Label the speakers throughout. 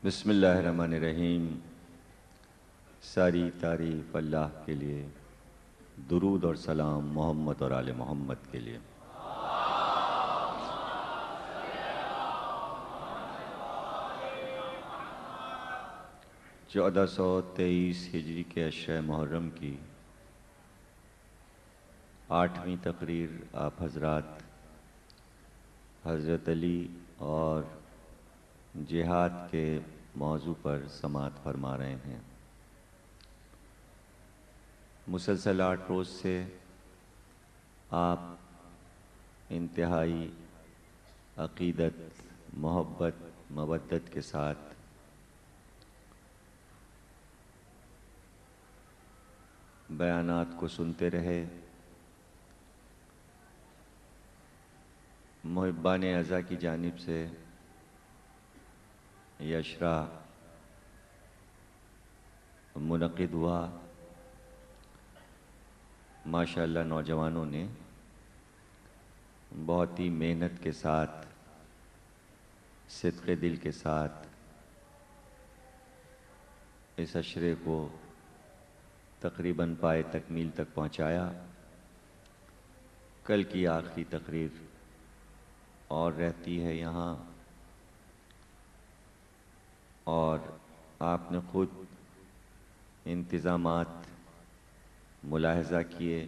Speaker 1: بسم اللہ الرحمن الرحیم۔ ساری تعریف اللہ کے لیے، درود اور سلام محمد اور آل محمد کے لیے۔ 1423 ہجری کے عشرہ محرم کی 8ویں تقریر آپ حضرات حضرت علی اور جہاد کے موضوع پر سماعت فرما رہے ہیں۔ مسلسل 8 روز سے آپ انتہائی عقیدت، محبت، مودت کے ساتھ بیانات کو سنتے رہے۔ محبان اعزا کی جانب سے یہ عشرہ منعقد ہوا۔ ماشاءاللہ نوجوانوں نے بہت ہی محنت کے ساتھ، صدق دل کے ساتھ اس عشرے کو تقریباً پائے تکمیل تک پہنچایا۔ کل کی آخری تقریر اور رہتی ہے یہاں، اور آپ نے خود انتظامات ملاحظہ کیے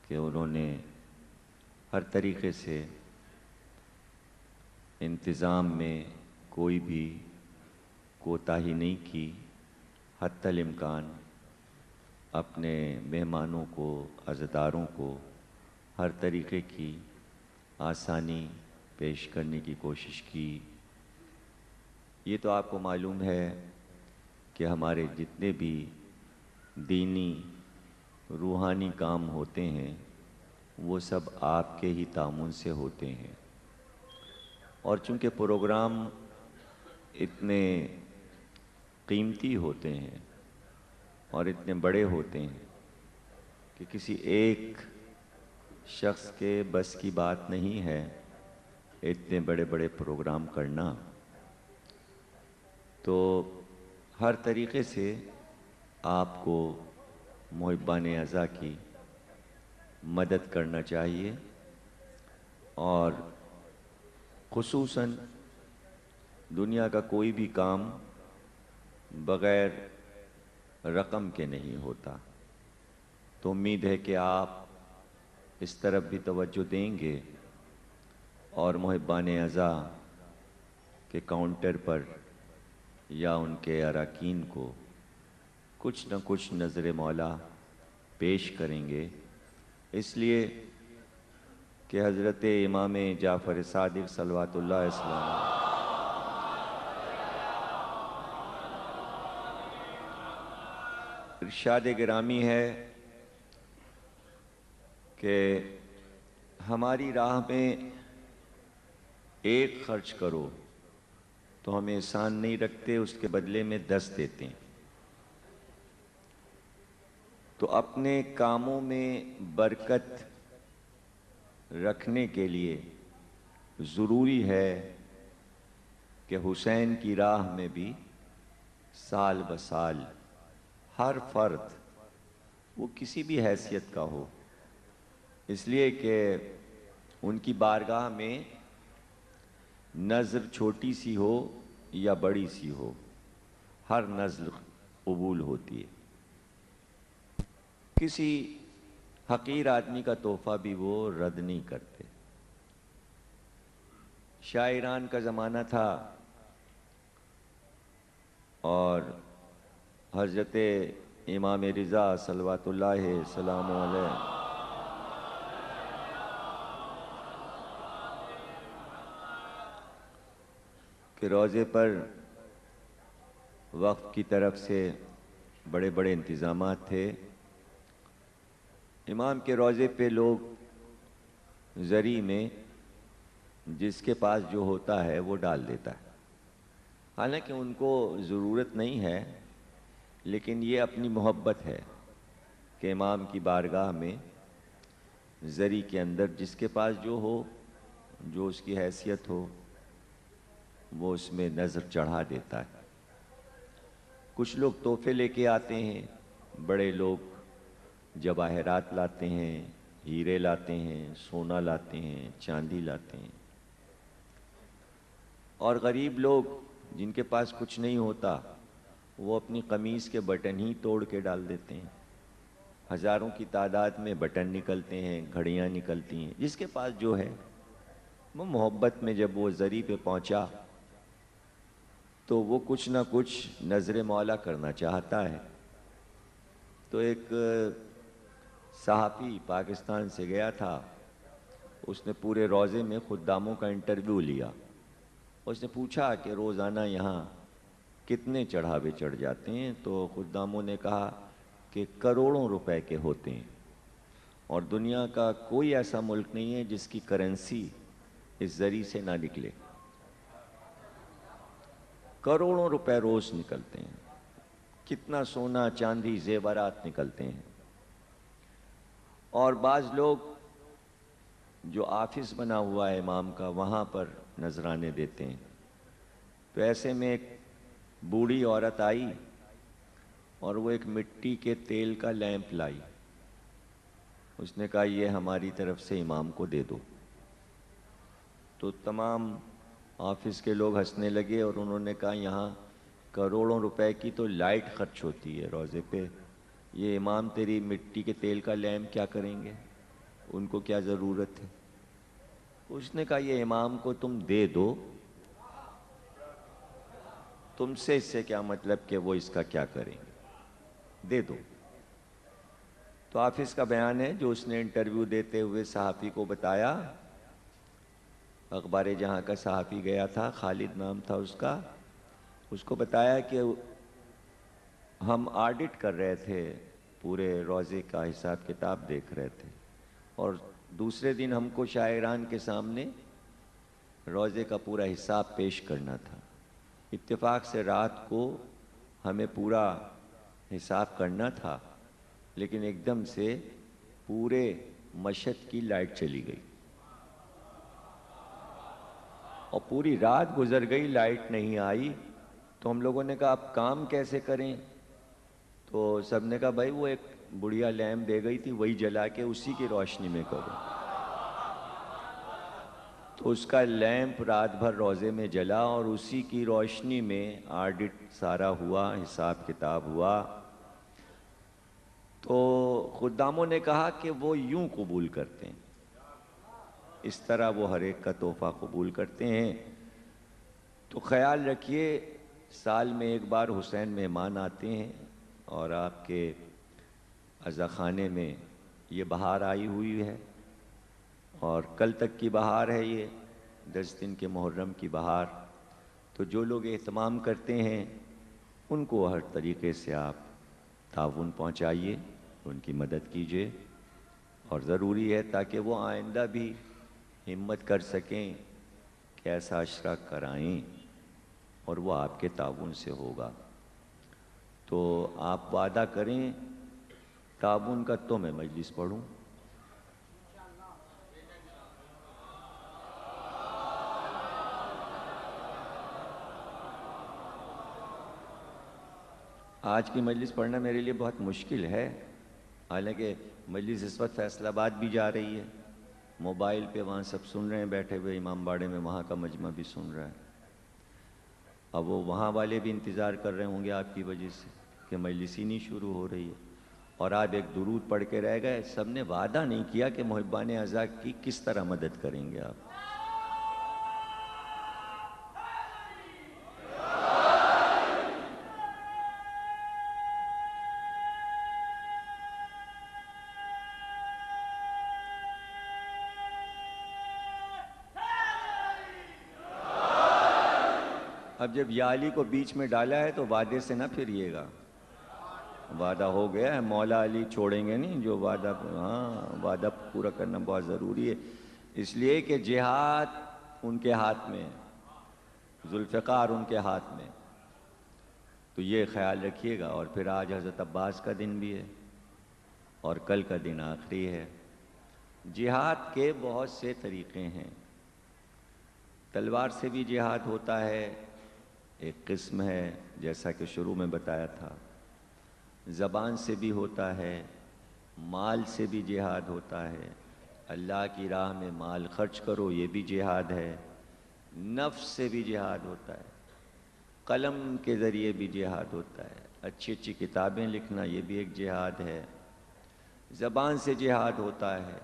Speaker 1: کہ انہوں نے ہر طریقے سے انتظام میں کوئی بھی کوتاہی نہیں کی، حتی الامکان اپنے مہمانوں کو، عزاداروں کو ہر طریقے کی آسانی پیش کرنے کی کوشش کی۔ یہ تو آپ کو معلوم ہے کہ ہمارے جتنے بھی دینی روحانی کام ہوتے ہیں وہ سب آپ کے ہی تعاون سے ہوتے ہیں، اور چونکہ پروگرام اتنے قیمتی ہوتے ہیں اور اتنے بڑے ہوتے ہیں کہ کسی ایک شخص کے بس کی بات نہیں ہے اتنے بڑے بڑے پروگرام کرنا، تو ہر طریقے سے آپ کو محبان اعزا کی مدد کرنا چاہیے، اور خصوصاً دنیا کا کوئی بھی کام بغیر رقم کے نہیں ہوتا۔ تو امید ہے کہ آپ اس طرف بھی توجہ دیں گے اور محبان اعزا کے کاؤنٹر پر یا ان کے اراکین کو کچھ نہ کچھ نظر مولا پیش کریں گے، اس لیے کہ حضرت امام جعفر صادق صلوات اللہ علیہ وسلم ارشاد گرامی ہے کہ ہماری راہ میں ایک خرچ کرو تو ہم احسان نہیں رکھتے، اس کے بدلے میں 10 دیتے ہیں۔ تو اپنے کاموں میں برکت رکھنے کے لیے ضروری ہے کہ حسین کی راہ میں بھی سال بسال ہر فرد، وہ کسی بھی حیثیت کا ہو، اس لیے کہ ان کی بارگاہ میں نظر چھوٹی سی ہو یا بڑی سی ہو، ہر نظر قبول ہوتی ہے۔ کسی حقیر آدمی کا تحفہ بھی وہ رد نہیں کرتے۔ شاعران کا زمانہ تھا اور حضرت امام رضا صلوات اللہ السلام علیہ کے روضے پر وقف کی طرف سے بڑے بڑے انتظامات تھے۔ امام کے روضے پہ لوگ زری میں جس کے پاس جو ہوتا ہے وہ ڈال دیتا ہے، حالانکہ ان کو ضرورت نہیں ہے، لیکن یہ اپنی محبت ہے کہ امام کی بارگاہ میں زری کے اندر جس کے پاس جو ہو، جو اس کی حیثیت ہو، وہ اس میں نظر چڑھا دیتا ہے۔ کچھ لوگ تحفے لے کے آتے ہیں، بڑے لوگ جواہرات لاتے ہیں، ہیرے لاتے ہیں، سونا لاتے ہیں، چاندی لاتے ہیں، اور غریب لوگ جن کے پاس کچھ نہیں ہوتا وہ اپنی قمیص کے بٹن ہی توڑ کے ڈال دیتے ہیں۔ ہزاروں کی تعداد میں بٹن نکلتے ہیں، گھڑیاں نکلتی ہیں، جس کے پاس جو ہے وہ محبت میں جب وہ زری پہ پہنچا تو وہ کچھ نہ کچھ نظر مولا کرنا چاہتا ہے۔ تو ایک صحافی پاکستان سے گیا تھا، اس نے پورے روضے میں خداموں کا انٹرویو لیا۔ اس نے پوچھا کہ روزانہ یہاں کتنے چڑھاوے چڑھ جاتے ہیں؟ تو خداموں نے کہا کہ کروڑوں روپے کے ہوتے ہیں، اور دنیا کا کوئی ایسا ملک نہیں ہے جس کی کرنسی اس ذریعے سے نہ نکلے۔ کروڑوں روپے روز نکلتے ہیں، کتنا سونا چاندی زیورات نکلتے ہیں۔ اور بعض لوگ جو آفس بنا ہوا ہے امام کا وہاں پر نذرانے دیتے ہیں۔ تو ایسے میں ایک بوڑھی عورت آئی اور وہ ایک مٹی کے تیل کا لیمپ لائی۔ اس نے کہا یہ ہماری طرف سے امام کو دے دو۔ تو تمام آفس کے لوگ ہنسنے لگے اور انہوں نے کہا یہاں کروڑوں روپے کی تو لائٹ خرچ ہوتی ہے روزے پہ، یہ امام تیری مٹی کے تیل کا لیمپ کیا کریں گے؟ ان کو کیا ضرورت ہے؟ اس نے کہا یہ امام کو تم دے دو، تم سے اس سے کیا مطلب کہ وہ اس کا کیا کریں گے، دے دو۔ تو آفس کا بیان ہے جو اس نے انٹرویو دیتے ہوئے صحافی کو بتایا، اخبار جہاں کا صحافی گیا تھا، خالد نام تھا اس کا، اس کو بتایا کہ ہم آڈٹ کر رہے تھے، پورے روزے کا حساب کتاب دیکھ رہے تھے، اور دوسرے دن ہم کو شاعران کے سامنے روزے کا پورا حساب پیش کرنا تھا۔ اتفاق سے رات کو ہمیں پورا حساب کرنا تھا، لیکن ایک دم سے پورے مشہد کی لائٹ چلی گئی اور پوری رات گزر گئی، لائٹ نہیں آئی۔ تو ہم لوگوں نے کہا اب کام کیسے کریں؟ تو سب نے کہا بھائی وہ ایک بڑھیا لیمپ دے گئی تھی، وہی جلا کے اسی کی روشنی میں کرو۔ تو اس کا لیمپ رات بھر روزے میں جلا اور اسی کی روشنی میں آڈٹ سارا ہوا، حساب کتاب ہوا۔ تو خداموں نے کہا کہ وہ یوں قبول کرتے ہیں، اس طرح وہ ہر ایک کا تحفہ قبول کرتے ہیں۔ تو خیال رکھیے سال میں ایک بار حسین مہمان آتے ہیں اور آپ کے عزاخانے میں یہ بہار آئی ہوئی ہے، اور کل تک کی بہار ہے، یہ 10 دن کے محرم کی بہار۔ تو جو لوگ اہتمام کرتے ہیں ان کو ہر طریقے سے آپ تعاون پہنچائیے، ان کی مدد کیجیے، اور ضروری ہے تاکہ وہ آئندہ بھی ہمت کر سکیں کہ ایسا عشرہ کرائیں، اور وہ آپ کے تعاون سے ہوگا۔ تو آپ وعدہ کریں تعاون کا تو میں مجلس پڑھوں۔ آج کی مجلس پڑھنا میرے لیے بہت مشکل ہے، حالانکہ مجلس اس وقت فیصل آباد بھی جا رہی ہے، موبائل پہ وہاں سب سن رہے ہیں بیٹھے ہوئے، امام باڑے میں وہاں کا مجمع بھی سن رہا ہے۔ اب وہ وہاں والے بھی انتظار کر رہے ہوں گے آپ کی وجہ سے کہ مجلس ہی نہیں شروع ہو رہی ہے، اور آپ ایک درود پڑھ کے رہ گئے۔ سب نے وعدہ نہیں کیا کہ محبان اعضاء کی کس طرح مدد کریں گے آپ۔ اب جب یا علی کو بیچ میں ڈالا ہے تو وعدے سے نہ پھریے گا، وعدہ ہو گیا ہے، مولا علی چھوڑیں گے نہیں جو وعدہ، ہاں وعدہ پورا کرنا بہت ضروری ہے، اس لیے کہ جہاد ان کے ہاتھ میں، ذوالفقار ان کے ہاتھ میں۔ تو یہ خیال رکھیے گا۔ اور پھر آج حضرت عباس کا دن بھی ہے اور کل کا دن آخری ہے۔ جہاد کے بہت سے طریقے ہیں، تلوار سے بھی جہاد ہوتا ہے، ایک قسم ہے جیسا کہ شروع میں بتایا تھا۔ زبان سے بھی ہوتا ہے، مال سے بھی جہاد ہوتا ہے، اللہ کی راہ میں مال خرچ کرو یہ بھی جہاد ہے، نفس سے بھی جہاد ہوتا ہے، قلم کے ذریعے بھی جہاد ہوتا ہے، اچھی اچھی کتابیں لکھنا یہ بھی ایک جہاد ہے، زبان سے جہاد ہوتا ہے،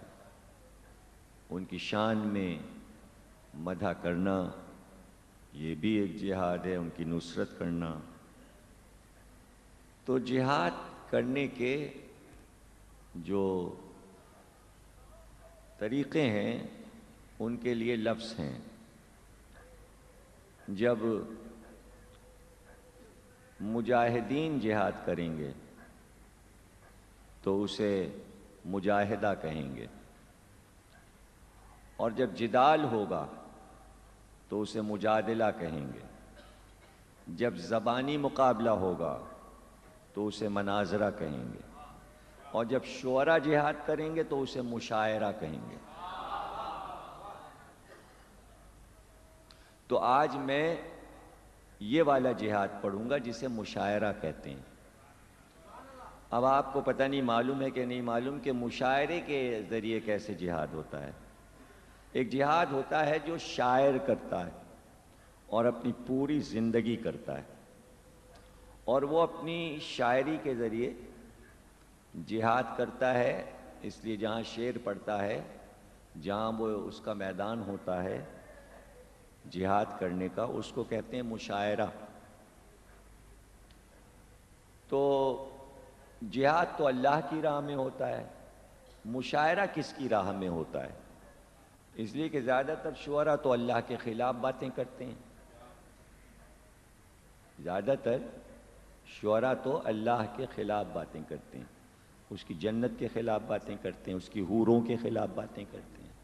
Speaker 1: ان کی شان میں مدح کرنا یہ بھی ایک جہاد ہے، ان کی نصرت کرنا۔ تو جہاد کرنے کے جو طریقے ہیں ان کے لیے لفظ ہیں۔ جب مجاہدین جہاد کریں گے تو اسے مجاہدہ کہیں گے، اور جب جدال ہوگا تو اسے مجادلہ کہیں گے، جب زبانی مقابلہ ہوگا تو اسے مناظرہ کہیں گے، اور جب شعراء جہاد کریں گے تو اسے مشاعرہ کہیں گے۔ تو آج میں یہ والا جہاد پڑھوں گا جسے مشاعرہ کہتے ہیں۔ اب آپ کو پتہ نہیں معلوم ہے کہ نہیں معلوم کہ مشاعرے کے ذریعے کیسے جہاد ہوتا ہے۔ ایک جہاد ہوتا ہے جو شاعر کرتا ہے اور اپنی پوری زندگی کرتا ہے، اور وہ اپنی شاعری کے ذریعے جہاد کرتا ہے، اس لیے جہاں شعر پڑھتا ہے، جہاں وہ اس کا میدان ہوتا ہے جہاد کرنے کا، اس کو کہتے ہیں مشاعرہ۔ تو جہاد تو اللہ کی راہ میں ہوتا ہے، مشاعرہ کس کی راہ میں ہوتا ہے؟ اس لیے کہ زیادہ تر شعراء تو اللہ کے خلاف باتیں کرتے ہیں، زیادہ تر شعراء تو اللہ کے خلاف باتیں کرتے ہیں، اس کی جنت کے خلاف باتیں کرتے ہیں، اس کی حوروں کے خلاف باتیں کرتے ہیں۔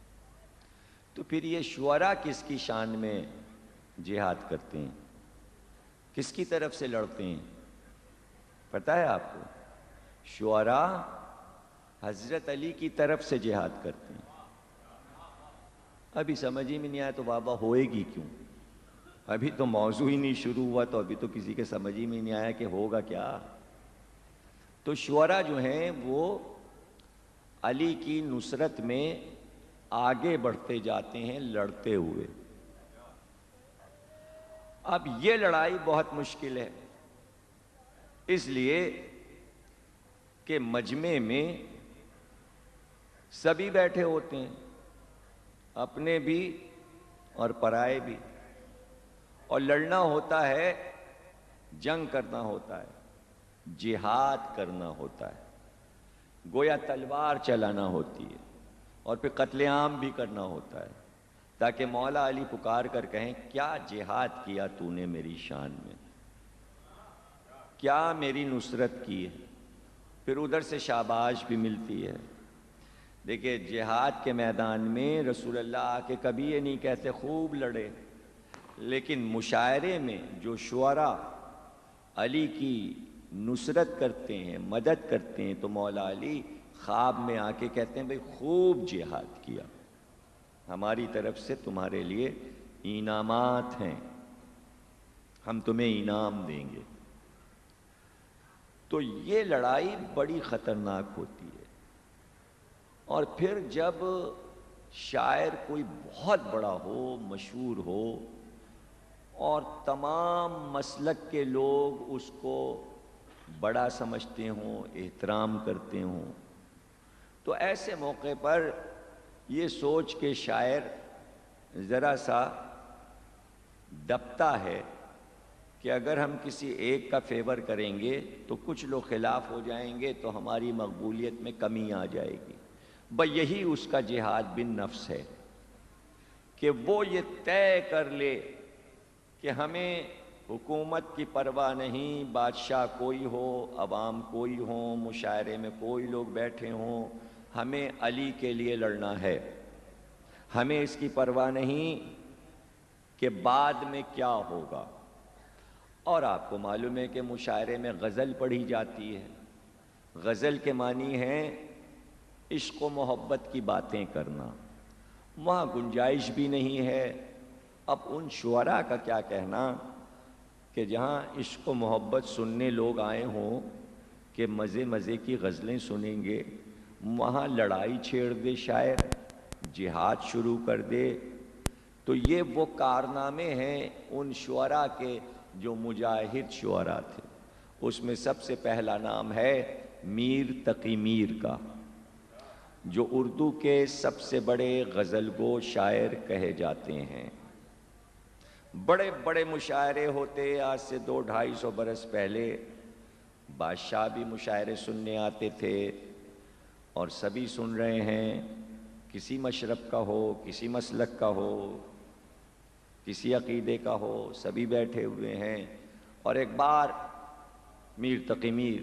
Speaker 1: تو پھر یہ شعراء کس کی شان میں جہاد کرتے ہیں، کس کی طرف سے لڑتے ہیں؟ پتہ ہے آپ کو؟ شعراء حضرت علی کی طرف سے جہاد کرتے ہیں۔ ابھی سمجھ ہی میں نہیں آیا تو بابا ہوئے گی کیوں؟ ابھی تو موضوع ہی نہیں شروع ہوا، تو ابھی تو کسی کے سمجھ ہی میں نہیں آیا کہ ہوگا کیا۔ تو شعراء جو ہیں وہ علی کی نصرت میں آگے بڑھتے جاتے ہیں لڑتے ہوئے۔ اب یہ لڑائی بہت مشکل ہے، اس لیے کہ مجمع میں سبھی بیٹھے ہوتے ہیں، اپنے بھی اور پرائے بھی، اور لڑنا ہوتا ہے، جنگ کرنا ہوتا ہے، جہاد کرنا ہوتا ہے، گویا تلوار چلانا ہوتی ہے، اور پھر قتل عام بھی کرنا ہوتا ہے، تاکہ مولا علی پکار کر کہیں کیا جہاد کیا تو نے میری شان میں، کیا میری نصرت کی ہے۔ پھر ادھر سے شاباش بھی ملتی ہے۔ دیکھیں جہاد کے میدان میں رسول اللہ آ کے کبھی یہ نہیں کہتے خوب لڑے، لیکن مشاعرے میں جو شعراء علی کی نصرت کرتے ہیں، مدد کرتے ہیں، تو مولا علی خواب میں آ کے کہتے ہیں بھئی خوب جہاد کیا، ہماری طرف سے تمہارے لیے انعامات ہیں، ہم تمہیں انعام دیں گے۔ تو یہ لڑائی بڑی خطرناک ہوتی ہے۔ اور پھر جب شاعر کوئی بہت بڑا ہو، مشہور ہو، اور تمام مسلک کے لوگ اس کو بڑا سمجھتے ہوں، احترام کرتے ہوں، تو ایسے موقع پر یہ سوچ کے شاعر ذرا سا دبتا ہے کہ اگر ہم کسی ایک کا فیور کریں گے تو کچھ لوگ خلاف ہو جائیں گے، تو ہماری مقبولیت میں کمی آ جائے گی۔ یہی اس کا جہاد بن نفس ہے کہ وہ یہ طے کر لے کہ ہمیں حکومت کی پرواہ نہیں، بادشاہ کوئی ہو، عوام کوئی ہوں، مشاعرے میں کوئی لوگ بیٹھے ہوں، ہمیں علی کے لیے لڑنا ہے۔ ہمیں اس کی پرواہ نہیں کہ بعد میں کیا ہوگا۔ اور آپ کو معلوم ہے کہ مشاعرے میں غزل پڑھی جاتی ہے۔ غزل کے معنی ہیں عشق و محبت کی باتیں کرنا، وہاں گنجائش بھی نہیں ہے اب ان شعراء کا کیا کہنا کہ جہاں عشق و محبت سننے لوگ آئے ہوں کہ مزے مزے کی غزلیں سنیں گے، وہاں لڑائی چھیڑ دے شاعر، جہاد شروع کر دے۔ تو یہ وہ کارنامے ہیں ان شعراء کے جو مجاہد شعراء تھے۔ اس میں سب سے پہلا نام ہے میر تقی میر کا، جو اردو کے سب سے بڑے غزل گو شاعر کہے جاتے ہیں۔ بڑے بڑے مشاعرے ہوتے، آج سے 200-250 برس پہلے بادشاہ بھی مشاعرے سننے آتے تھے، اور سبھی سن رہے ہیں، کسی مشرب کا ہو، کسی مسلک کا ہو، کسی عقیدے کا ہو، سبھی بیٹھے ہوئے ہیں۔ اور ایک بار میر تقی میر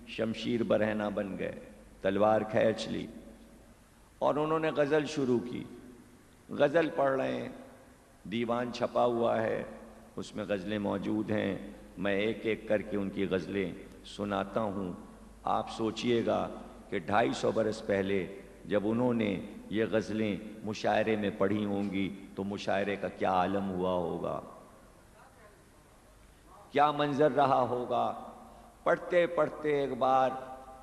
Speaker 1: شمشیر برہنہ بن گئے، تلوار کھینچ لی اور انہوں نے غزل شروع کی۔ غزل پڑھ رہے ہیں، دیوان چھپا ہوا ہے، اس میں غزلیں موجود ہیں، میں ایک ایک کر کے ان کی غزلیں سناتا ہوں۔ آپ سوچئے گا کہ 250 برس پہلے جب انہوں نے یہ غزلیں مشاعرے میں پڑھی ہوں گی تو مشاعرے کا کیا عالم ہوا ہوگا، کیا منظر رہا ہوگا۔ پڑھتے پڑھتے ایک بار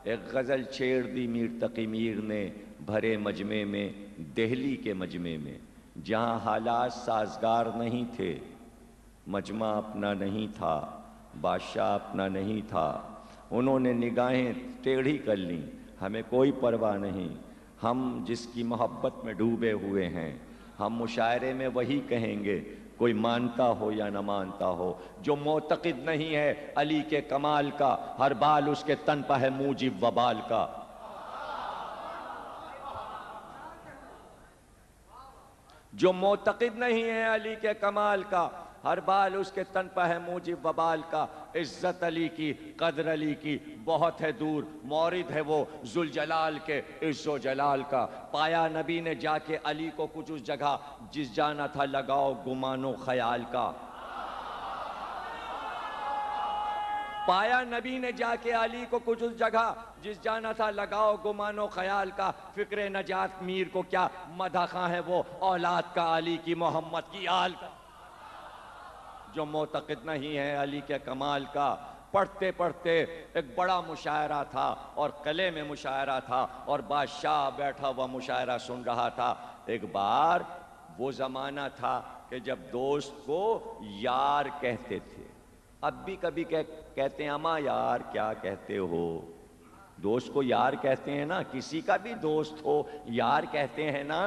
Speaker 1: ایک غزل چھیڑ دی میر تقی میر نے بھرے مجمع میں، دہلی کے مجمع میں، جہاں حالات سازگار نہیں تھے، مجمع اپنا نہیں تھا، بادشاہ اپنا نہیں تھا۔ انہوں نے نگاہیں ٹیڑھی کر لیں، ہمیں کوئی پرواہ نہیں، ہم جس کی محبت میں ڈوبے ہوئے ہیں، ہم مشاعرے میں وہی کہیں گے، کوئی مانتا ہو یا نہ مانتا ہو۔ جو معتقد نہیں ہے علی کے کمال کا، ہر بال اس کے تن پہ ہے موجب وبال کا۔ جو معتقد نہیں ہے علی کے کمال کا، ہر بال اس کے تن پہ ہے موجب وبال کا۔ عزت علی کی، قدر علی کی بہت ہے دور، مورد ہے وہ ذوالجلال کے عز و جلال کا۔ پایا نبی نے جا کے علی کو کچھ اس جگہ، جس جانا تھا لگاؤ گمان و خیال کا۔ پایا نبی نے جا کے علی کو کچھ اس جگہ، جس جانا تھا لگاؤ گمان و خیال کا۔ فکر نجات میر کو کیا، مدح خواں ہے وہ اولاد کا علی کی محمد کی آل کا۔ جو معتقد نہیں ہے علی کے کمال کا۔ پڑھتے پڑھتے ایک بڑا مشاعرہ تھا، اور قلعے میں مشاعرہ تھا، اور بادشاہ بیٹھا ہوا مشاعرہ سن رہا تھا۔ ایک بار وہ زمانہ تھا کہ جب دوست کو یار کہتے تھے، اب بھی کبھی کہتے ہیں اماں یار کیا کہتے ہو، دوست کو یار کہتے ہیں نا، کسی کا بھی دوست ہو یار کہتے ہیں نا۔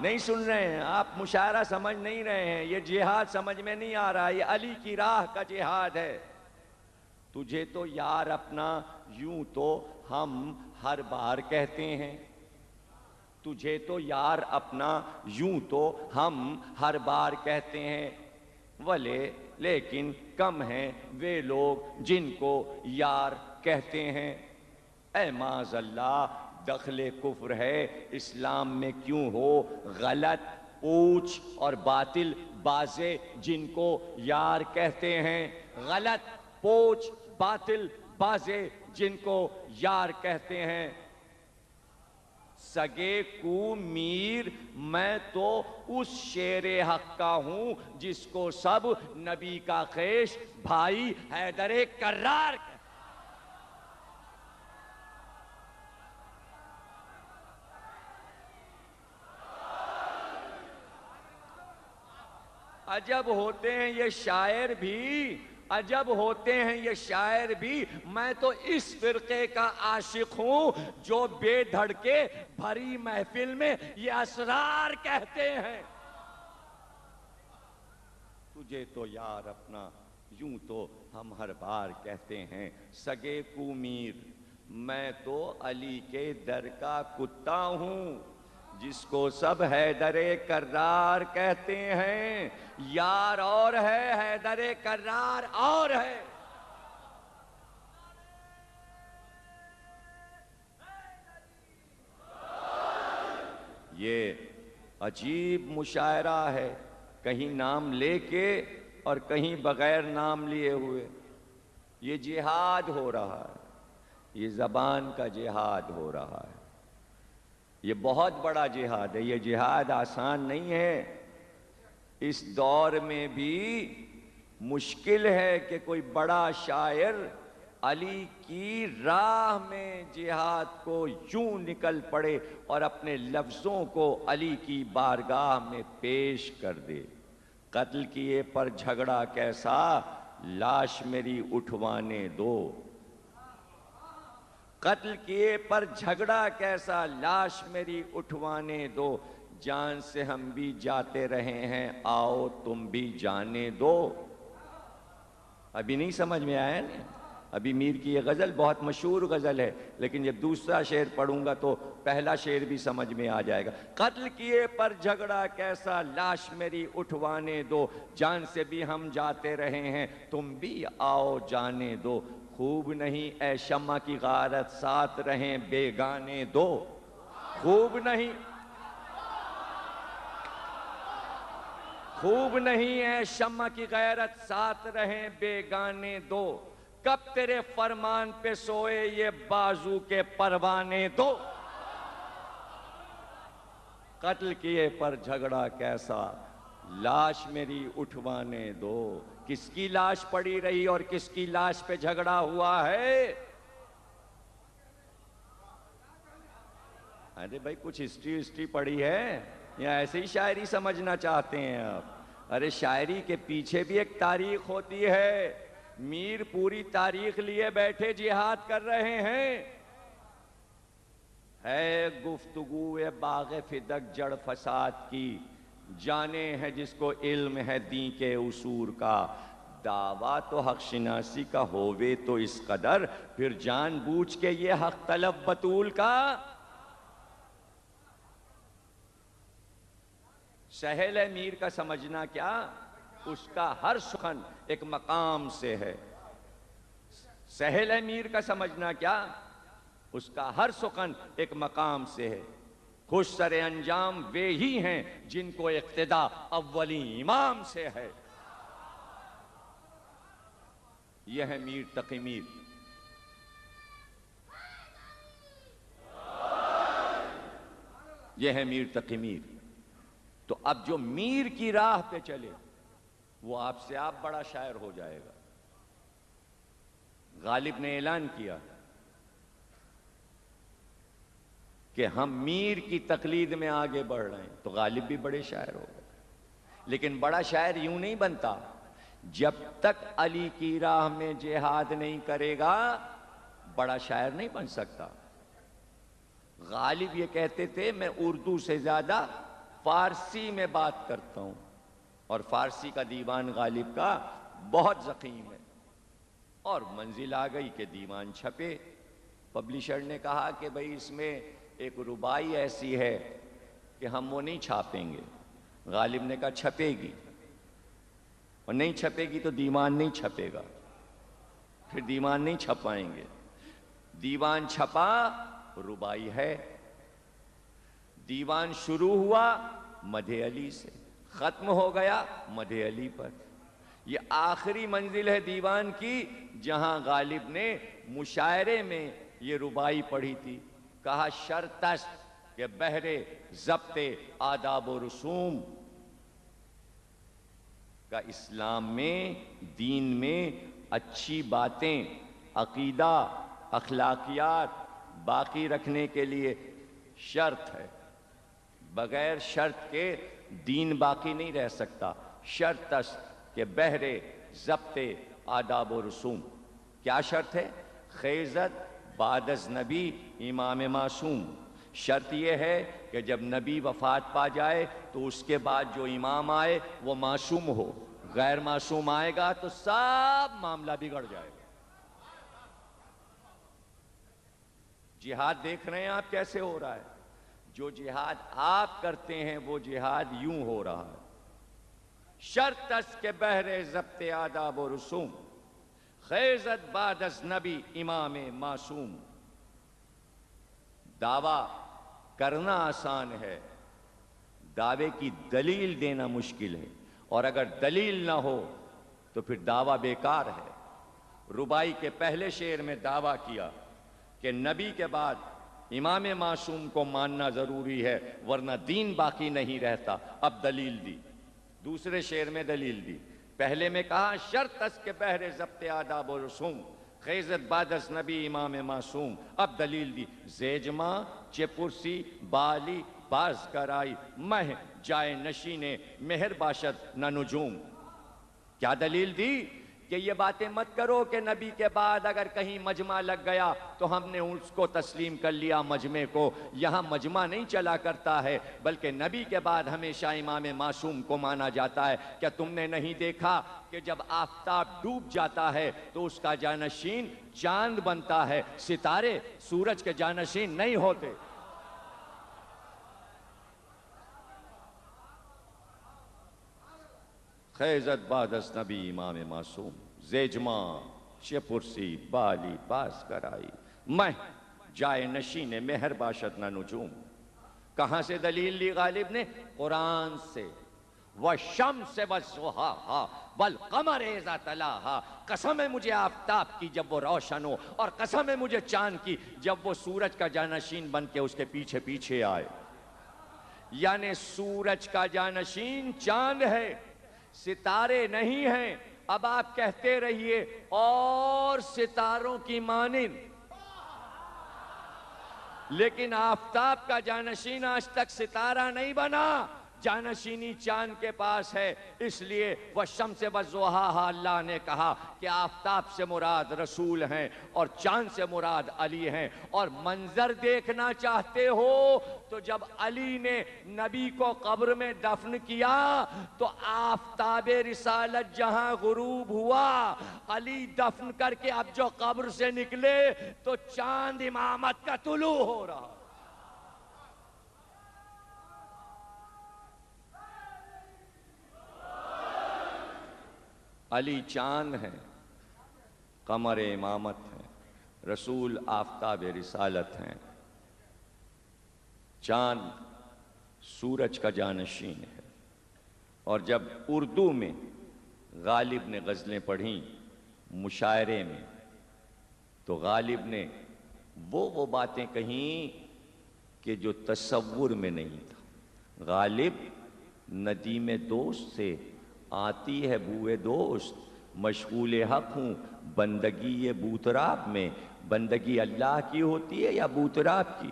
Speaker 1: نہیں سن رہے ہیں آپ، مشاعرہ سمجھ نہیں رہے ہیں، یہ جہاد سمجھ میں نہیں آ رہا، یہ علی کی راہ کا جہاد ہے۔ تجھے تو یار اپنا یوں تو ہم ہر بار کہتے ہیں، تجھے تو یار اپنا یوں تو ہم ہر بار کہتے ہیں، لیکن کم ہیں وہ لوگ جن کو یار کہتے ہیں۔ اے معاذ اللہ، دخل کفر ہے اسلام میں کیوں ہو، غلط پوچھ اور باطل بازے جن کو یار کہتے ہیں، غلط پوچھ باطل بازے جن کو یار کہتے ہیں۔ سگے کو میر میں تو اس شیر حق کا ہوں، جس کو سب نبی کا خیش بھائی حیدر کرار کہتے ہیں۔ عجب ہوتے ہیں یہ شاعر بھی، عجب ہوتے ہیں یہ شاعر بھی، میں تو اس فرقے کا عاشق ہوں جو بے دھڑ کے بھری محفل میں یہ اسرار کہتے ہیں۔ تجھے تو یار اپنا یوں تو ہم ہر بار کہتے ہیں، سگے کو میر میں تو علی کے در کا کتا ہوں، جس کو سب حیدر کرار کہتے ہیں۔ یار اور ہے، حیدر کرار اور ہے۔ یہ عجیب مشاعرہ ہے، کہیں نام لے کے اور کہیں بغیر نام لیے ہوئے۔ یہ جہاد ہو رہا ہے، یہ زبان کا جہاد ہو رہا ہے، یہ بہت بڑا جہاد ہے، یہ جہاد آسان نہیں ہے۔ اس دور میں بھی مشکل ہے کہ کوئی بڑا شاعر علی کی راہ میں جہاد کو یوں نکل پڑے اور اپنے لفظوں کو علی کی بارگاہ میں پیش کر دے۔ قتل کیے پر جھگڑا کیسا، لاش میری اٹھوانے دو۔ قتل کیے پر جھگڑا کیسا، لاش میری اٹھوانے دو۔ جان سے ہم بھی جاتے رہے ہیں، آؤ تم بھی جانے دو۔ ابھی نہیں سمجھ میں آیا نا؟ ابھی میر کی یہ غزل بہت مشہور غزل ہے، لیکن جب دوسرا شعر پڑھوں گا تو پہلا شعر بھی سمجھ میں آ جائے گا۔ قتل کیے پر جھگڑا کیسا، لاش میری اٹھوانے دو۔ جان سے بھی ہم جاتے رہے ہیں، تم بھی آؤ جانے دو۔ خوب نہیں اے شمع کی غارت، ساتھ رہیں بیگانے دو۔ خوب نہیں، خوب نہیں اے شمع کی غیرت، ساتھ رہیں بیگانے دو۔ کب تیرے فرمان پہ سوئے یہ بازو کے پروانے دو۔ قتل کیے پر جھگڑا کیسا، لاش میری اٹھوانے دو۔ کس کی لاش پڑی رہی اور کس کی لاش پہ جھگڑا ہوا ہے؟ ارے بھائی کچھ ہسٹری پڑھی ہے یا ایسے ہی شاعری سمجھنا چاہتے ہیں آپ؟ ارے شاعری کے پیچھے بھی ایک تاریخ ہوتی ہے۔ میر پوری تاریخ لیے بیٹھے جہاد کر رہے ہیں۔ ہے گفتگو باغ فدق جڑ فساد کی، جانے ہے جس کو علم ہے دین کے اصول کا۔ دعویٰ تو حق شناسی کا ہووے تو اس قدر، پھر جان بوجھ کے یہ حق طلب بطول کا۔ سہل ہے میر کا سمجھنا کیا، اس کا ہر سخن ایک مقام سے ہے۔ سہل ہے میر کا سمجھنا کیا، اس کا ہر سخن ایک مقام سے ہے۔ خوش سر انجام وہ ہی ہیں جن کو اقتدا اولین امام سے ہے۔ یہ ہے میر تقی میر۔ یہ ہے میر تقی میر۔ تو اب جو میر کی راہ پہ چلے وہ آپ سے آپ بڑا شاعر ہو جائے گا۔ غالب نے اعلان کیا کہ ہم میر کی تقلید میں آگے بڑھ رہے ہیں، تو غالب بھی بڑے شاعر ہو گئے۔ لیکن بڑا شاعر یوں نہیں بنتا، جب تک علی کی راہ میں جہاد نہیں کرے گا بڑا شاعر نہیں بن سکتا۔ غالب یہ کہتے تھے میں اردو سے زیادہ فارسی میں بات کرتا ہوں، اور فارسی کا دیوان غالب کا بہت ضخیم ہے، اور منزل آ گئی کہ دیوان چھپے۔ پبلشر نے کہا کہ بھئی اس میں ایک ربائی ایسی ہے کہ ہم وہ نہیں چھاپیں گے۔ غالب نے کہا چھپے گی، اور نہیں چھپے گی تو دیوان نہیں چھپے گا، پھر دیوان نہیں چھپائیں گے۔ دیوان چھپا، ربائی ہے۔ دیوان شروع ہوا مدح علی سے، ختم ہو گیا مدح علی پر۔ یہ آخری منزل ہے دیوان کی جہاں غالب نے مشاعرے میں یہ ربائی پڑھی تھی۔ کہا شرط است کہ بہر ضبط آداب و رسوم کا اسلام میں، دین میں اچھی باتیں، عقیدہ، اخلاقیات باقی رکھنے کے لیے شرط ہے۔ بغیر شرط کے دین باقی نہیں رہ سکتا۔ شرط است کہ بہر ضبط آداب و رسوم۔ کیا شرط ہے؟ خیزت بعد از نبی امام معصوم۔ شرط یہ ہے کہ جب نبی وفات پا جائے تو اس کے بعد جو امام آئے وہ معصوم ہو۔ غیر معصوم آئے گا تو سب معاملہ بگڑ جائے گا۔ جہاد دیکھ رہے ہیں آپ کیسے ہو رہا ہے؟ جو جہاد آپ کرتے ہیں وہ جہاد یوں ہو رہا ہے۔ شرط است کہ بہر ضبط آداب و رسوم، خیزت بعد از نبی امام معصوم۔ دعویٰ کرنا آسان ہے، دعوے کی دلیل دینا مشکل ہے، اور اگر دلیل نہ ہو تو پھر دعویٰ بیکار ہے۔ ربائی کے پہلے شعر میں دعویٰ کیا کہ نبی کے بعد امام معصوم کو ماننا ضروری ہے ورنہ دین باقی نہیں رہتا۔ اب دلیل دی۔ دوسرے شعر میں دلیل دی. پہلے میں کہا شرط اس کے بہر ضبط آداب و رسوم، خیزت بادس نبی امام معصوم. اب دلیل دی زیجما چپرسی بالی باز کرائی، مہ جائے نشین مہر باشد نہ نجوم. کیا دلیل دی کہ یہ باتیں مت کرو کہ نبی کے بعد اگر کہیں مجمع لگ گیا تو ہم نے اس کو تسلیم کر لیا مجمع کو. یہاں مجمع نہیں چلا کرتا ہے، بلکہ نبی کے بعد ہمیشہ امام معصوم کو مانا جاتا ہے. کیا تم نے نہیں دیکھا کہ جب آفتاب ڈوب جاتا ہے تو اس کا جانشین چاند بنتا ہے، ستارے سورج کے جانشین نہیں ہوتے؟ خیزت بادس نبی امام معصوم، زیجما چپرسی بالی باز کرائی، مہ جائے نشین مہر باشد نہ نجوم. کہاں سے دلیل لی غالب نے؟ قرآن سے. وَالشَّمْسِ وَالضُّحَاهَا وَالْقَمَرِ إِذَا تَلَاهَا. قسم ہے مجھے آفتاب کی جب وہ روشن ہو، اور قسم ہے مجھے چاند کی جب وہ سورج کا جانشین بن کے اس کے پیچھے پیچھے آئے. یعنی سورج کا جانشین چاند ہے، ستارے نہیں ہیں. اب آپ کہتے رہیے اور ستاروں کی مانند، لیکن آفتاب کا جانشین آج تک ستارہ نہیں بنا، جانشینی چاند کے پاس ہے. اس لیے وَالشَّمْسِ وَالضُّحَاهَا اللہ نے کہا کہ آفتاب سے مراد رسول ہیں اور چاند سے مراد علی ہیں. اور منظر دیکھنا چاہتے ہو تو جب علی نے نبی کو قبر میں دفن کیا تو آفتاب رسالت جہاں غروب ہوا، علی دفن کر کے اب جو قبر سے نکلے تو چاند امامت کا طلوع ہو رہا. علی چاند ہے، قمر امامت ہے، رسول آفتاب رسالت ہیں. چاند سورج کا جانشین ہے. اور جب اردو میں غالب نے غزلیں پڑھیں مشاعرے میں تو غالب نے وہ باتیں کہیں کہ جو تصور میں نہیں تھا. غالب ندیم دوست سے آتی ہے بوئے دوست، مشغول حق ہوں بندگی یہ بوتراب میں. بندگی اللہ کی ہوتی ہے یا بوتراب کی؟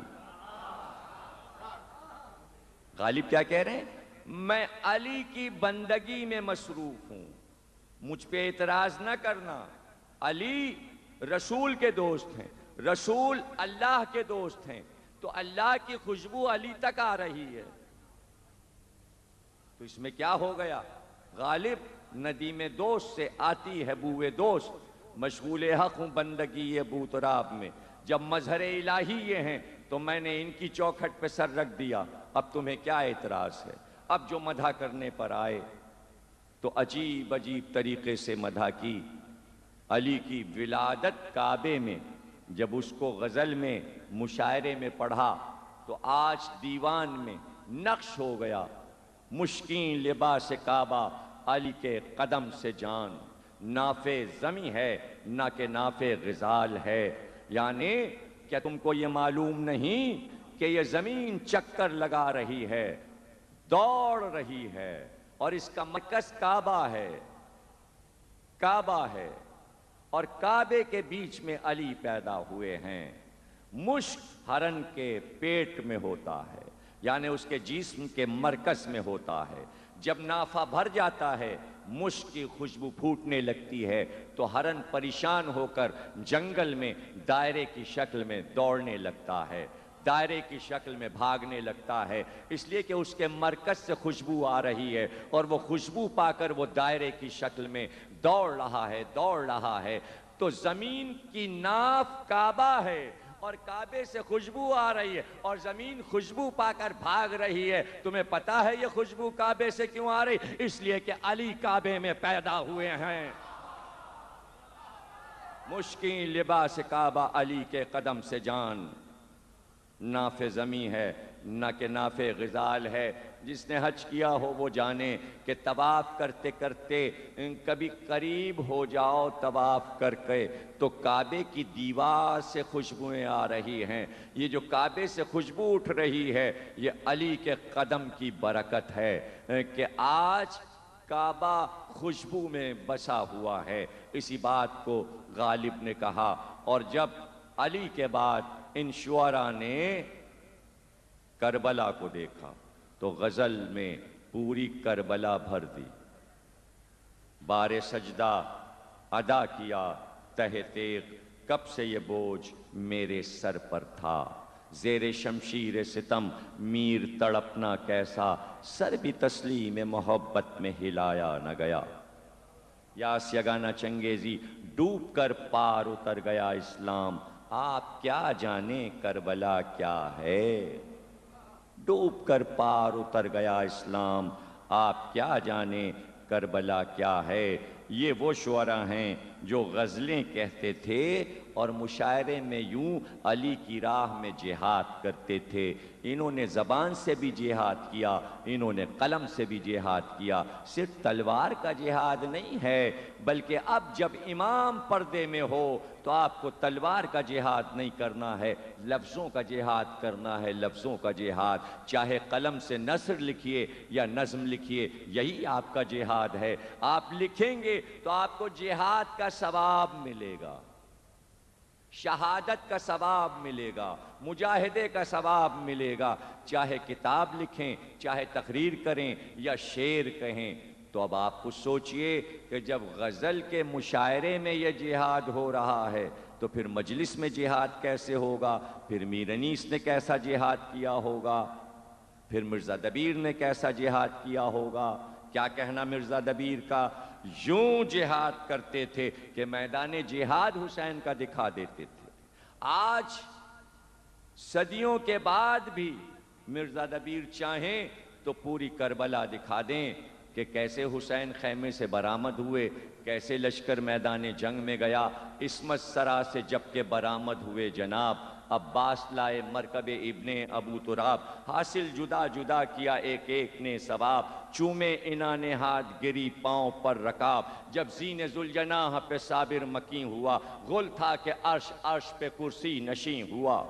Speaker 1: غالب کیا کہہ رہے ہیں؟ میں علی کی بندگی میں مصروف ہوں، مجھ پہ اعتراض نہ کرنا. علی رسول کے دوست ہیں، رسول اللہ کے دوست ہیں، تو اللہ کی خوشبو علی تک آ رہی ہے تو اس میں کیا ہو گیا؟ غالب ندیم دوست سے آتی ہے بوئے دوست، مشغول حق ہوں بندگی یہ بوتراب میں. جب مظہر الہی یہ ہیں تو میں نے ان کی چوکھٹ پہ سر رکھ دیا، اب تمہیں کیا اعتراض ہے؟ اب جو مدح کرنے پر آئے تو عجیب عجیب طریقے سے مدح کی. علی کی ولادت کعبے میں جب اس کو غزل میں مشاعرے میں پڑھا تو آج دیوان میں نقش ہو گیا، مشکین لباس کعبہ علی کے قدم سے جان، نافع زمیں ہے نہ کہ نافع غزال ہے. یعنی کیا تم کو یہ معلوم نہیں کہ یہ زمین چکر لگا رہی ہے، دوڑ رہی ہے، اور اس کا مرکز کعبہ ہے، کعبہ ہے، اور کعبے کے بیچ میں علی پیدا ہوئے ہیں. مشک ہرن کے پیٹ میں ہوتا ہے، یعنی اس کے جسم کے مرکز میں ہوتا ہے. جب نافہ بھر جاتا ہے مشک کی خوشبو پھوٹنے لگتی ہے تو ہرن پریشان ہو کر جنگل میں دائرے کی شکل میں دوڑنے لگتا ہے، دائرے کی شکل میں بھاگنے لگتا ہے، اس لیے کہ اس کے مرکز سے خوشبو آ رہی ہے اور وہ خوشبو پا کر وہ دائرے کی شکل میں دوڑ رہا ہے، دوڑ رہا ہے. تو زمین کی ناف کعبہ ہے اور کعبے سے خوشبو آ رہی ہے اور زمین خوشبو پا کر بھاگ رہی ہے. تمہیں پتا ہے یہ خوشبو کعبے سے کیوں آ رہی؟ اس لیے کہ علی کعبے میں پیدا ہوئے ہیں. مشکین لباس کعبہ علی کے قدم سے جان، نافع زمیں ہے نہ کہ نافع غزال ہے. جس نے حج کیا ہو وہ جانے کہ طواف کرتے کرتے کبھی قریب ہو جاؤ طواف کر کے تو کعبے کی دیوار سے خوشبوئیں آ رہی ہیں. یہ جو کعبے سے خوشبو اٹھ رہی ہے یہ علی کے قدم کی برکت ہے کہ آج
Speaker 2: کعبہ خوشبو میں بسا ہوا ہے۔ اسی بات کو غالب نے کہا، اور جب علی کے بعد ان شعراء نے کربلا کو دیکھا تو غزل میں پوری کربلا بھر دی۔ بار سجدہ ادا کیا تہ تیغ، کب سے یہ بوجھ میرے سر پر تھا، زیر شمشیر ستم میر تڑپنا کیسا، سر بھی تسلیم محبت میں ہلایا نہ گیا۔ یاس یگانہ چنگیزی، ڈوب کر پار اتر گیا اسلام، آپ کیا جانیں کربلا کیا ہے۔ ڈوب کر پار اتر گیا اسلام، آپ کیا جانیں کربلا کیا ہے۔ یہ وہ شعراء ہیں جو غزلیں کہتے تھے اور مشاعرے میں یوں علی کی راہ میں جہاد کرتے تھے۔ انہوں نے زبان سے بھی جہاد کیا، انہوں نے قلم سے بھی جہاد کیا۔ صرف تلوار کا جہاد نہیں ہے، بلکہ اب جب امام پردے میں ہو تو آپ کو تلوار کا جہاد نہیں کرنا ہے، لفظوں کا جہاد کرنا ہے، لفظوں کا جہاد۔ چاہے قلم سے نثر لکھیے یا نظم لکھیے، یہی آپ کا جہاد ہے۔ آپ لکھیں گے تو آپ کو جہاد کا ثواب ملے گا، شہادت کا ثواب ملے گا، مجاہدے کا ثواب ملے گا۔ چاہے کتاب لکھیں، چاہے تقریر کریں یا شعر کہیں۔ تو اب آپ کو سوچئے کہ جب غزل کے مشاعرے میں یہ جہاد ہو رہا ہے تو پھر مجلس میں جہاد کیسے ہوگا؟ پھر میر انیس نے کیسا جہاد کیا ہوگا؟ پھر مرزا دبیر نے کیسا جہاد کیا ہوگا؟ کیا کہنا مرزا دبیر کا؟ یوں جہاد کرتے تھے کہ میدان جہاد حسین کا دکھا دیتے تھے۔ آج صدیوں کے بعد بھی مرزا دبیر چاہیں تو پوری کربلا دکھا دیں کہ کیسے حسین خیمے سے برآمد ہوئے، کیسے لشکر میدان جنگ میں گیا، عصمت سرا سے جب کہ برآمد ہوئے جناب، عباس لائے مرکب ابن ابو تراب، حاصل جدا جدا کیا ایک ایک نے ثواب، چومے انان ہاتھ گری پاؤں پر رکاب، جب زین ذوالجناح پہ صابر مکیں ہوا، غل تھا کہ عرش عرش پہ کرسی نشیں ہوا،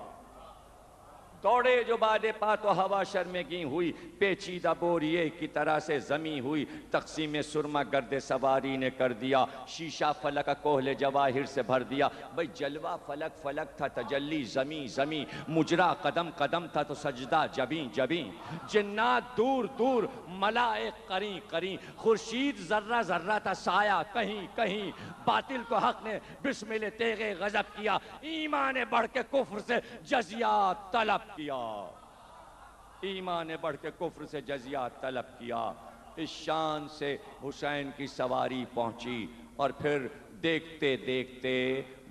Speaker 2: دوڑے جو باد پا تو ہوا شرمگیں ہوئی، پیچیدہ بوریے کی طرح سے زمیں ہوئی، تقسیم سرما گرد سواری نے کر دیا، شیشہ فلک کوہل جواہر سے بھر دیا۔ بھئی جلوہ فلک فلک تھا، تجلی زمیں زمیں، مجرا قدم قدم تھا تو سجدہ جبیں جبیں، جنات دور دور ملائک قریں قریں، خورشید ذرہ ذرہ تھا سایہ کہیں کہیں، باطل کو حق نے بسمل تیغ غضب کیا، ایمان بڑھ کے کفر سے جزیات طلب کیا، ایمان بڑھ کے کفر سے جزیات طلب کیا۔ اس شان سے حسین کی سواری پہنچی اور پھر دیکھتے دیکھتے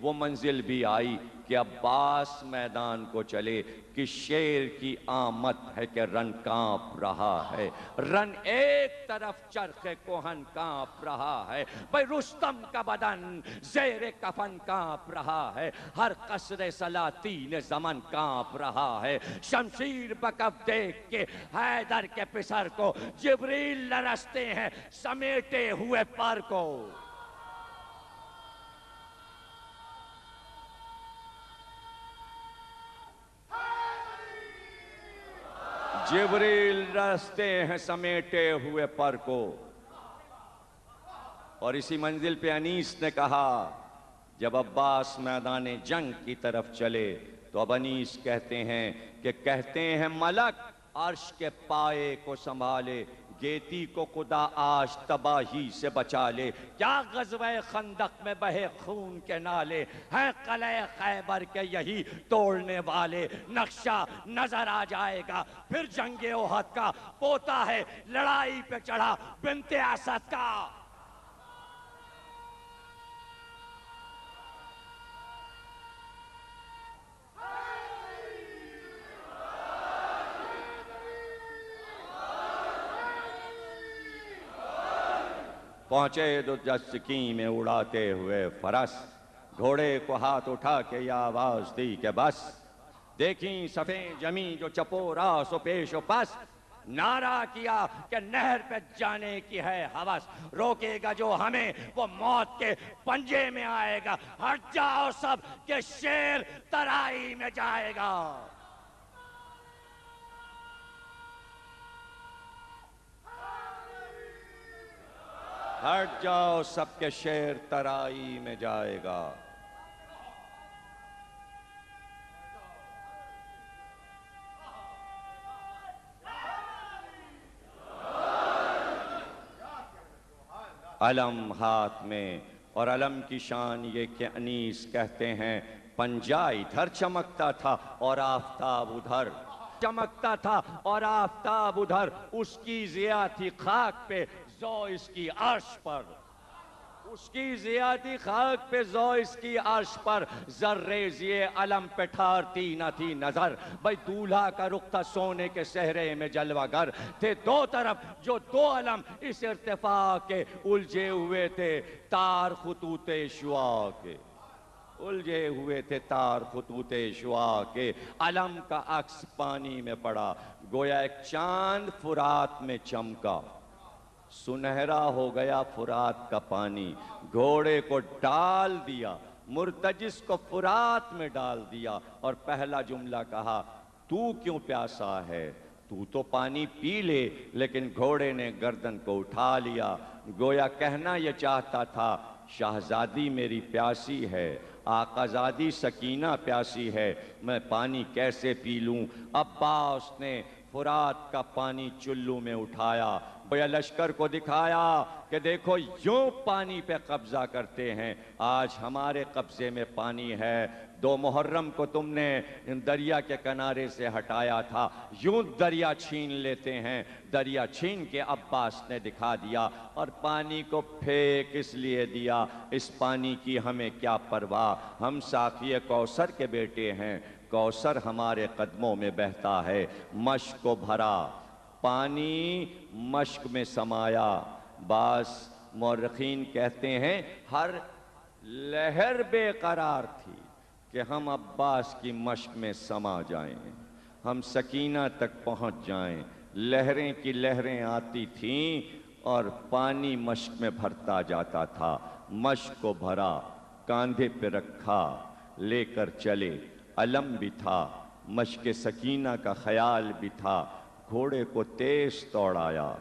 Speaker 2: وہ منزل بھی آئی کہ عباس میدان کو چلے، کہ شیر کی آمد ہے کہ رن کانپ رہا ہے، رن ایک طرف چرخ کوہن کانپ رہا ہے، بھئی رستم کا بدن زیر کفن کانپ رہا ہے، ہر قصر سلاطین زمن کانپ رہا ہے، شمشیر بکف دیکھ کے حیدر کے پسر کو جبریل لرزتے ہیں سمیٹے ہوئے پر کو، جبریل رستے ہیں سمیٹے ہوئے پر کو۔ اور اسی منزل پہ انیس نے کہا جب عباس میدان جنگ کی طرف چلے تو اب انیس کہتے ہیں ملک عرش کے پائے کو سنبھالے، گیتی کو خدا آج تباہی سے بچا لے، کیا غزوہ خندق میں بہے خون کے نالے، ہیں قلعہ خیبر کے یہی توڑنے والے، نقشہ نظر آ جائے گا پھر جنگ احد کا، پوتا ہے لڑائی پہ چڑھا بنت اسد کا۔ پہنچے تو جسکیں میں اڑاتے ہوئے فرس، گھوڑے کو ہاتھ اٹھا کے یہ آواز دی کہ بس، دیکھیں صفیں جمی جو چپو راس و پیش و پس، نعرہ کیا کہ نہر پہ جانے کی ہے ہوس، روکے گا جو ہمیں وہ موت کے پنجے میں آئے گا، ہٹ جاؤ سب کہ شیر ترائی میں جائے گا۔ ہٹ جاؤ سب کے شیر ترائی میں جائے گا۔ علم ہاتھ میں اور علم کی شان یہ کہ انیس کہتے ہیں پنجہ ادھر چمکتا تھا اور آفتاب ادھر چمکتا تھا اور آفتاب ادھر، اس کی ضیاء تھی خاک پہ ذو اس کی عرش پر، اس کی ضیاء تھی خاک پہ ذو اس کی عرش پر، زرریزی علم پہ ٹھارتی نہ تھی نظر، بھئی دولہا کا رخ تھا سونے کے صحرے میں جلوہ گر، تھے دو طرف جو دو علم اس ارتفاع کے الجھے ہوئے تھے تار خطوط شعاع کے، الجھے ہوئے تھے تار خطوط شعاع کے، علم کا عکس پانی میں پڑا، گویا ایک چاند فرات میں چمکا، سنہرا ہو گیا فرات کا پانی، گھوڑے کو ڈال دیا، مرتجس کو فرات میں ڈال دیا، اور پہلا جملہ کہا تو کیوں پیاسا ہے، تو تو پانی پی لے، لیکن گھوڑے نے گردن کو اٹھا لیا، گویا کہنا یہ چاہتا تھا شہزادی میری پیاسی ہے، آقازادی سکینہ پیاسی ہے، میں پانی کیسے پی لوں۔ عباس نے فرات کا پانی چلو میں اٹھایا، گویا لشکر کو دکھایا کہ دیکھو یوں پانی پہ قبضہ کرتے ہیں، آج ہمارے قبضے میں پانی ہے، 2 محرم کو تم نے دریا کے کنارے سے ہٹایا تھا، یوں دریا چھین لیتے ہیں، دریا چھین کے عباس نے دکھا دیا، اور پانی کو پھینک اس لیے دیا، اس پانی کی ہمیں کیا پرواہ، ہم ساقی کوثر کے بیٹے ہیں، کوثر ہمارے قدموں میں بہتا ہے، مشک کو بھرا پانی مشک میں سمایا، بعض مورخین کہتے ہیں ہر لہر بے قرار تھی کہ ہم عباس کی مشک میں سما جائیں، ہم سکینہ تک پہنچ جائیں، لہریں کی لہریں آتی تھیں اور پانی مشک میں بھرتا جاتا تھا، مشک کو بھرا، کاندھے پہ رکھا، لے کر چلے، علم بھی تھا، مشک سکینہ کا خیال بھی تھا، گھوڑے کو تیز دوڑایا،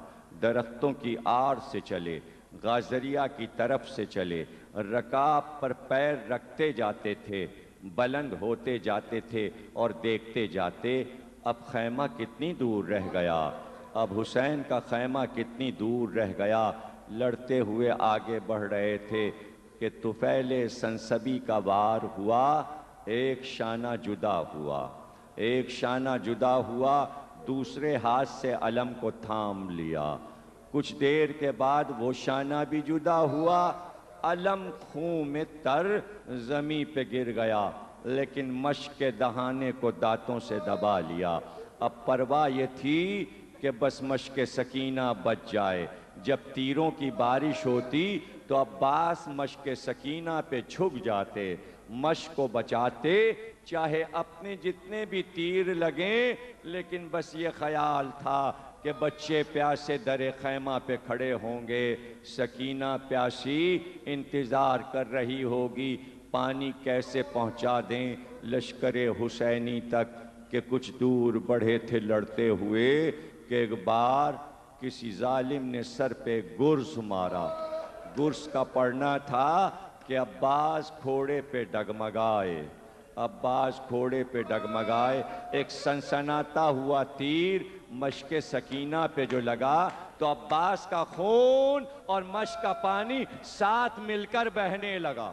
Speaker 2: درختوں کی آڑ سے چلے، غازریہ کی طرف سے چلے، رکاب پر پیر رکھتے جاتے تھے، بلند ہوتے جاتے تھے اور دیکھتے جاتے اب خیمہ کتنی دور رہ گیا، اب حسین کا خیمہ کتنی دور رہ گیا، لڑتے ہوئے آگے بڑھ رہے تھے کہ طفیل سنسبی کا وار ہوا، ایک شانہ جدا ہوا، ایک شانہ جدا ہوا، دوسرے ہاتھ سے علم کو تھام لیا، کچھ دیر کے بعد وہ شانہ بھی جدا ہوا، علم خون میں تر زمین پہ گر گیا، لیکن مشک کے دہانے کو دانتوں سے دبا لیا، اب پرواہ یہ تھی کہ بس مشک سکینہ بچ جائے، جب تیروں کی بارش ہوتی تو عباس مشک سکینہ پہ چھپ جاتے، مشک کو بچاتے، چاہے اپنے جتنے بھی تیر لگیں، لیکن بس یہ خیال تھا کہ بچے پیاسے در خیمہ پہ کھڑے ہوں گے، سکینہ پیاسی انتظار کر رہی ہوگی، پانی کیسے پہنچا دیں لشکر حسینی تک، کہ کچھ دور بڑھے تھے لڑتے ہوئے کہ ایک بار کسی ظالم نے سر پہ گرز مارا، گرز کا پڑنا تھا کہ عباس گھوڑے پہ ڈگمگائے، عباس گھوڑے پہ ڈگمگائے، ایک سنسناتا ہوا تیر مشک سکینہ پہ جو لگا تو عباس کا خون اور مشک کا پانی ساتھ مل کر بہنے لگا،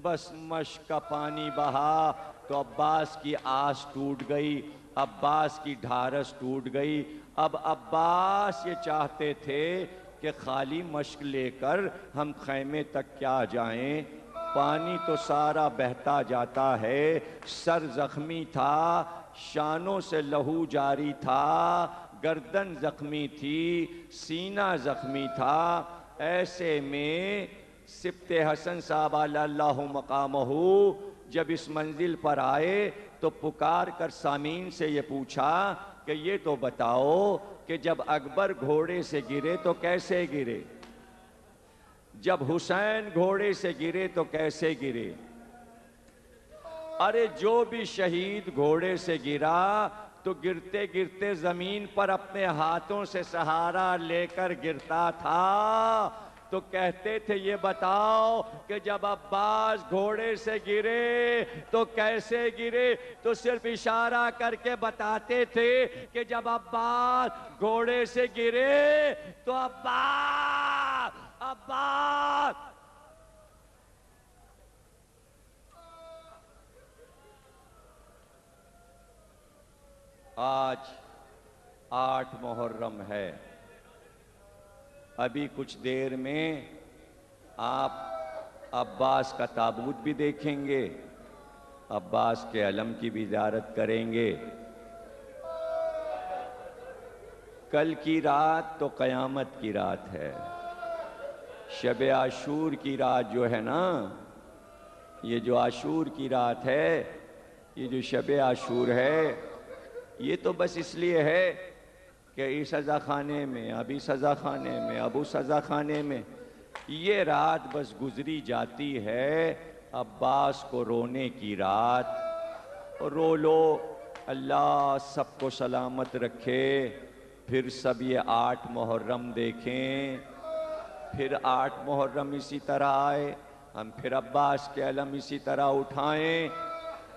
Speaker 2: بس مشک کا پانی بہا تو عباس کی آس ٹوٹ گئی، عباس کی ڈھارس ٹوٹ گئی، اب عباس یہ چاہتے تھے کہ خالی مشک لے کر ہم خیمے تک کیا جائیں، پانی تو سارا بہتا جاتا ہے، سر زخمی تھا، شانوں سے لہو جاری تھا، گردن زخمی تھی، سینہ زخمی تھا، ایسے میں سبط حسن صاحب علی اللہ مقامہ جب اس منزل پر آئے تو پکار کر سامعین سے یہ پوچھا کہ یہ تو بتاؤ کہ جب اکبر گھوڑے سے گرے تو کیسے گرے، جب حسین گھوڑے سے گرے تو کیسے گرے، ارے جو بھی شہید گھوڑے سے گرا تو تو گرتے گرتے زمین پر اپنے ہاتھوں سے سہارا لے کر گرتا تھا، تو کہتے تھے یہ بتاؤ کہ جب عباس گھوڑے سے گرے تو کیسے گرے؟ تو صرف اشارہ کر کے بتاتے تھے کہ جب عباس گھوڑے سے گرے تو عباس آج 8 محرم ہے، ابھی کچھ دیر میں آپ عباس کا تابوت بھی دیکھیں گے، عباس کے علم کی بھی زیارت کریں گے۔ کل کی رات تو قیامت کی رات ہے، شب عاشور کی رات جو ہے نا، یہ جو عاشور کی رات ہے، یہ جو شب عاشور ہے، یہ تو بس اس لیے ہے کہ اس سزا خانے میں، ابھی سزا خانے میں، ابو سزا خانے میں، یہ رات بس گزری جاتی ہے عباس کو رونے کی رات۔ رو لو، اللہ سب کو سلامت رکھے، پھر سب یہ 8 محرم دیکھیں، پھر 8 محرم اسی طرح آئے، ہم پھر عباس کے علم اسی طرح اٹھائیں۔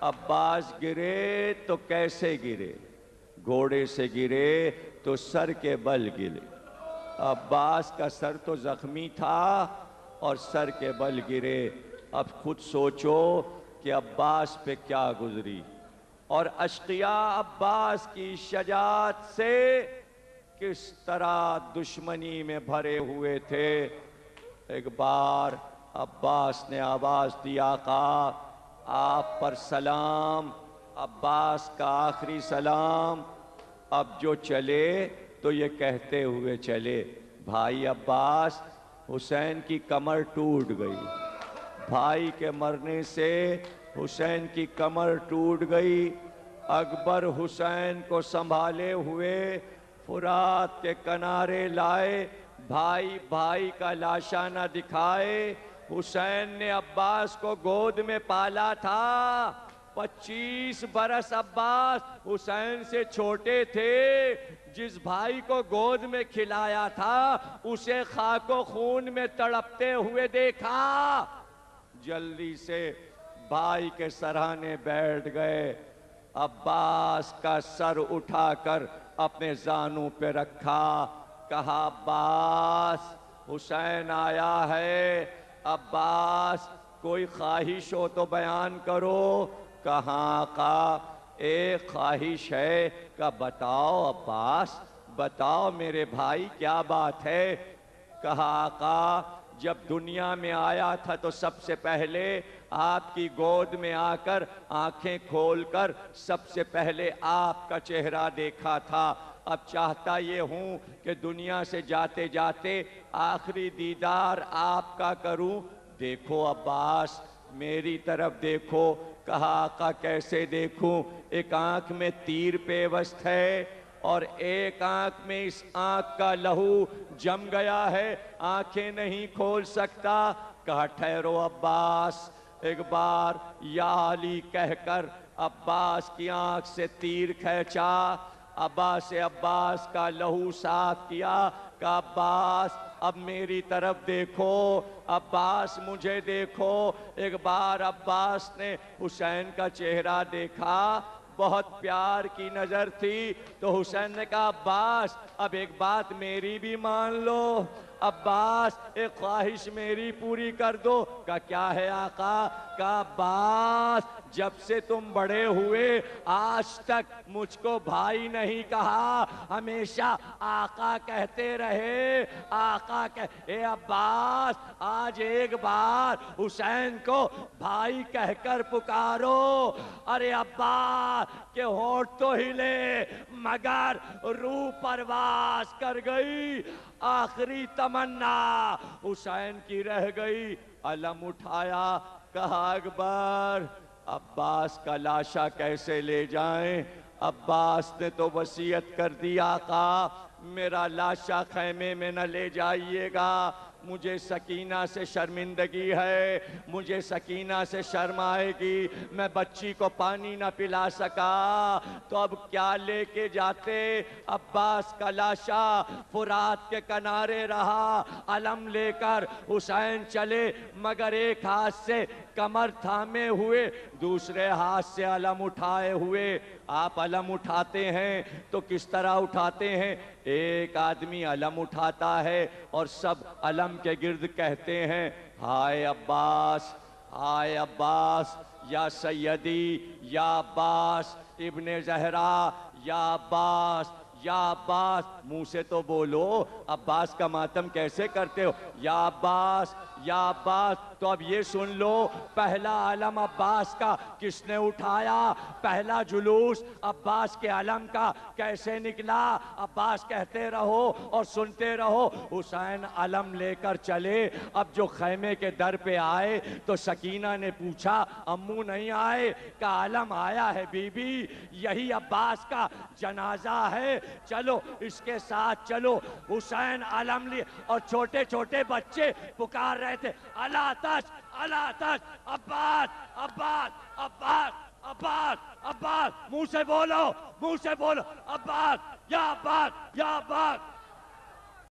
Speaker 2: عباس گرے تو کیسے گرے؟ گھوڑے سے گرے تو سر کے بل گرے۔ عباس کا سر تو زخمی تھا اور سر کے بل گرے۔ اب خود سوچو کہ عباس پہ کیا گزری، اور اشقیاء عباس کی شجاعت سے کس طرح دشمنی میں بھرے ہوئے تھے۔ ایک بار عباس نے آواز دی، آقا آپ پر سلام، عباس کا آخری سلام۔ اب جو چلے تو یہ کہتے ہوئے چلے، بھائی عباس، حسین کی کمر ٹوٹ گئی، بھائی کے مرنے سے حسین کی کمر ٹوٹ گئی۔ اکبر حسین کو سنبھالے ہوئے فرات کے کنارے لائے، بھائی بھائی کا لاشا نہ دکھائے۔ حسین نے عباس کو گود میں پالا تھا، 25 برس عباس حسین سے چھوٹے تھے۔ جس بھائی کو گود میں کھلایا تھا اسے خاک و خون میں تڑپتے ہوئے دیکھا، جلدی سے بھائی کے سرہانے بیٹھ گئے۔ عباس کا سر اٹھا کر اپنے زانوں پہ رکھا، کہا عباس حسین آیا ہے، عباس کوئی خواہش ہو تو بیان کرو۔ کہاں آقا ایک خواہش ہے، کہ بتاؤ عباس، بتاؤ میرے بھائی کیا بات ہے؟ کہا آقا جب دنیا میں آیا تھا تو سب سے پہلے آپ کی گود میں آ کر آنکھیں کھول کر سب سے پہلے آپ کا چہرہ دیکھا تھا۔ اب چاہتا یہ ہوں کہ دنیا سے جاتے جاتے آخری دیدار آپ کا کروں۔ دیکھو عباس میری طرف دیکھو۔ کہا آقا کیسے دیکھوں؟ ایک آنکھ میں تیر پیوست ہے اور ایک آنکھ میں اس آنکھ کا لہو جم گیا ہے، آنکھیں نہیں کھول سکتا۔ کہا ٹھہرو عباس، ایک بار یا علی کہہ کر عباس کی آنکھ سے تیر کھینچا، عباس کا لہو صاف کیا۔ کہا عباس اب میری طرف دیکھو، عباس مجھے دیکھو۔ ایک بار عباس نے حسین کا چہرہ دیکھا، بہت پیار کی نظر تھی، تو حسین نے کہا عباس اب ایک بات میری بھی مان لو، عباس ایک خواہش میری پوری کر دو۔ کہا کیا ہے آقا؟ کہا عباس جب سے تم بڑے ہوئے آج تک مجھ کو بھائی نہیں کہا، ہمیشہ آقا کہتے رہے، آقا اے عباس آج ایک بار حسین کو بھائی کہہ کر پکارو۔ ارے عباس کے ہونٹ تو ہلے مگر روح پرواز کر گئی، آخری تمنا حسین کی رہ گئی۔ علم اٹھایا، کہا اکبر عباس کا لاشا کیسے لے جائیں؟ عباس نے تو وصیت کر دی آقا میرا لاشا خیمے میں نہ لے جائیے گا، مجھے سکینہ سے شرمندگی ہے، مجھے سکینہ سے شرم آئے گی، میں بچی کو پانی نہ پلا سکا، تو اب کیا لے کے جاتے؟ عباس کا لاشا فرات کے کنارے رہا، علم لے کر حسین چلے، مگر ایک ہاتھ سے کمر تھامے ہوئے، دوسرے ہاتھ سے علم اٹھائے ہوئے۔ آپ علم اٹھاتے ہیں تو کس طرح اٹھاتے ہیں؟ ایک آدمی علم اٹھاتا ہے اور سب علم کے گرد کہتے ہیں ہائے عباس، ہائے عباس، یا سیدی، یا عباس ابن زہرا، یا عباس، یا عباس۔ منہ سے تو بولو، عباس کا ماتم کیسے کرتے ہو؟ یا عباس، یا عباس۔ تو اب یہ سن لو، پہلا علم عباس کا کس نے اٹھایا؟ پہلا جلوس عباس کے علم کا کیسے نکلا؟ عباس کہتے رہو اور سنتے رہو۔ حسین علم لے کر چلے، اب جو خیمے کے در پہ آئے تو سکینہ نے پوچھا امو نہیں آئے؟ کہ علم آیا ہے بی بی، یہی عباس کا جنازہ ہے، چلو اس کے ساتھ چلو۔ حسین علم لی اور چھوٹے چھوٹے بچے پکار رہے تھے الا تش، الا تش، عباس، عباس، عباس، عباس، عباس، منہ سے بولو، منہ سے بولو، عباس، یا عباس، یا عباس۔